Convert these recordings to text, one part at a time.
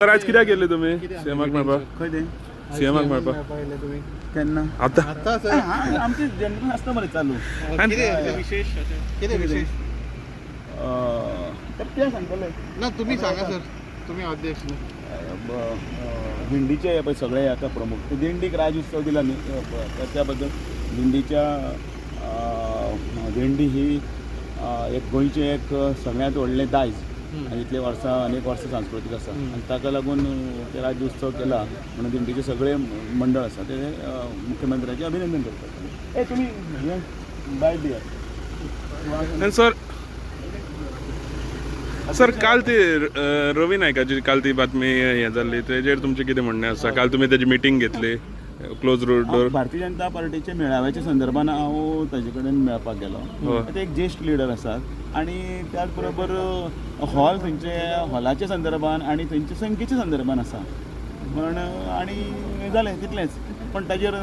तर आज कित्याक गेले तुम्ही सीएमाक मेळपाक? खंय ते सीएमाक मेळपाक केन्ना आतां आमचे जनरल आसता मरे चालू किती विशेष ते सांगतले ना तुम्ही सांगा सर तुम्ही अध्यक्ष दिंडीचे पळय सगळे आता प्रमुख दिंडीक राज्योत्सव दिला न्ही त्याबद्दल दिंडीच्या दिंडी ही एक गोंयचें एक सगळ्यांत व्हडलें दायज आनी इतले वर्सां अनेक वर्सां सांस्कृतीक आसा आनी ताका लागून ते राज्योत्सव केला म्हणून दिंडीचे सगळे मंडळ आसा ते मुख्यमंत्र्याचें अभिनंदन करतात. तुमी बाय दियात सर काल ती रवी नायकाची काल ती बातमी हें जाल्ली तेजेर तुमचें कितें म्हणणें आसा? काल तुमी तेजी मिटींग घेतली क्लोज डोर. भारतीय जनता पार्टीच्या मेळाव्याच्या संदर्भान हांव ताजे कडेन मेळपाक गेलो. ते एक ज्येश्ठ लिडर आसात आनी त्याच बरोबर हॉल थंयचे हॉलाच्या संदर्भान आनी थंयच्या संख्येच्या संदर्भान आसा पण आनी जालें तितलेंच. पण ताजेर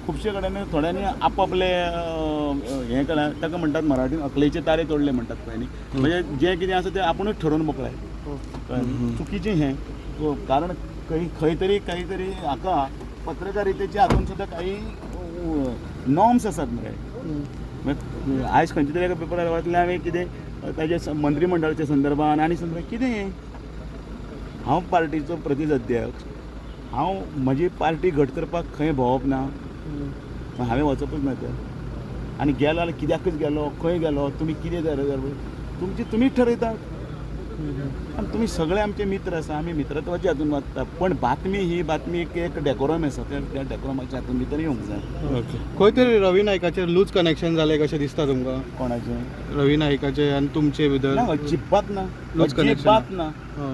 खुबशे कडेन थोड्यांनी आपापले हें केलां ताका म्हणटात मराठीन अकलेचे तारे तोडले म्हणटात पळय न्ही. म्हणजे जें कितें आसा तें आपुणूच ठरोवन मोकळाय चुकीचें हें कारण खंय तरी हाका पत्रकारितेच्या हातून सुद्दां काही नॉर्म्स आसात मरे. आयज खंयच्या तरी एका पेपरार वाचलें हांवें कितें ताजे मंत्रीमंडळाच्या संदर्भान आनी संदर्भान कितें हें. हांव पार्टीचो प्रदेश अध्यक्ष. हांव म्हजी पार्टी घट करपाक खंय भोंवप ना. हांवें वचपूच ना तर आनी गेलो जाल्यार कित्याकच गेलो खंय गेलो तुमी कितें तुमीच ठरयतात. आनी तुमी सगळे आमचे मित्र आसा आमी मित्रत्वाच्या हातून वागता पण बातमी ही बातमी एक डेकोरम आसा त्या डेकोरमाच्या हातून भितर येवंक जाय. खंय तरी रवी नायकाचेर लूज कनेक्शन जालें कशें दिसता तुमकां? कोणाचें? रवी नायकाचे आनी तुमचे भितर अजिबात ना लूज कनेक्शन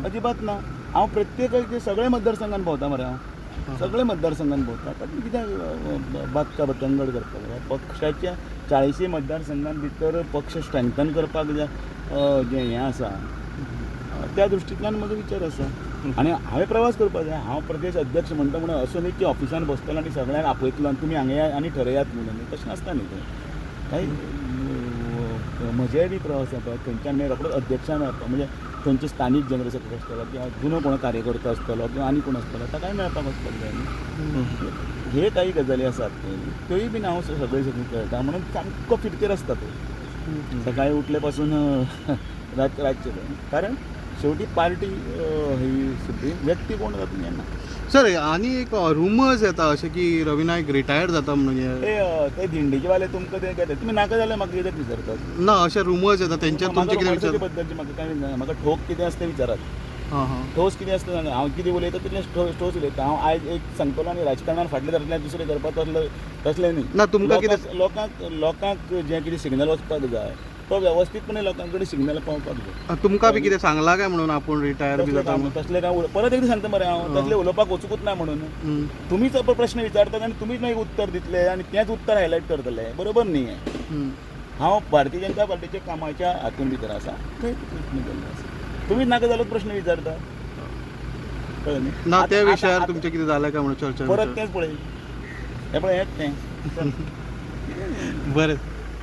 अजिबात ना. हांव प्रत्येक सगळे मतदारसंघान भोंवता मरे. हांव सगळे मतदारसंघान भोंवता तातूंत कित्याक बातका बतंगड करपाक पक्षाच्या 40 मतदारसंघां भितर पक्ष स्ट्रेंथन करपाक जें हें आसा त्या दृश्टींतल्यान म्हजो विचार आसा आनी हांवें प्रवास करपाक जाय. हांव प्रदेश अध्यक्ष म्हणटा म्हणून असो न्ही की ऑफिसान बसतलो आनी सगळ्यांक आपयतलो आनी तुमी हांगा आनी ठरयात म्हणून तशें नासता न्ही तें. काही म्हजेय बी प्रवास जाता थंयच्यान मागीर रोखडोच अध्यक्षान वचप म्हणजे थंयचे स्थानीक जनरल सेक्रेटरी आसतलो किंवा जुनो कोण कार्यकर्तो आसतलो किंवा आनी कोण आसतलो ताकाय मेळपाक वचपाक जाय न्ही. हे काही गजाली आसात त्योय बीन हांव सगळे कळटा म्हणून सामको फिरतेर आसता तो सकाळी उठले पासून रातचे कारण शेवटी पार्टी ही सुप्रीम व्यक्ती कोण जाता येना. सर आनी एक रुमर्स येता अशें की रवी नायक रिटायर्ड जाता म्हणून ते दिंडीचे वाले तुमकां ते घेतात तुमी नाका जाल्यार म्हाका कित्याक विचारतात? ना अशें रुमर्स येता तेंच्यान तुमचे कितें विचार बद्दलचे म्हाका कांय ना. म्हाका ठोक कितें आसता विचारात. ठोस कितें आसता जाणा हांव कितें उलयता तितलें ठोस उलयता. हांव आयज एक सांगतलो आनी राजकारणान फाटल्या तरांतल्यान दुसरें करपाक तसलें न्ही. ना तुमकां कितें लोकांक जें कितें सिग्नल वचपाक जाय तो वेवस्थीतपणे लोकां कडेन सिग्नल पावपाक जाय. तुमकां बी कितें सांगलां काय म्हणून आपूण रिटायर बी जाता तसलें काय परत एकदां सांगता मरे हांव तसलें उलोवपाक वचूंकूच ना म्हणून. तुमीच प्रश्न विचारतात आनी तुमीच मागीर उत्तर दितले आनी तेंच उत्तर हायलायट करतले बरोबर न्ही हें. हांव भारतीय जनता पार्टीच्या कामाच्या हातून भितर आसा थंय तुमीच नाका जालो प्रश्न विचारता कळ्ळें न्ही. ना त्या विशयार तुमचें कितें जालें काय म्हणून चर्चा परत तेंच पळय हें पळय हेंच तें बरें.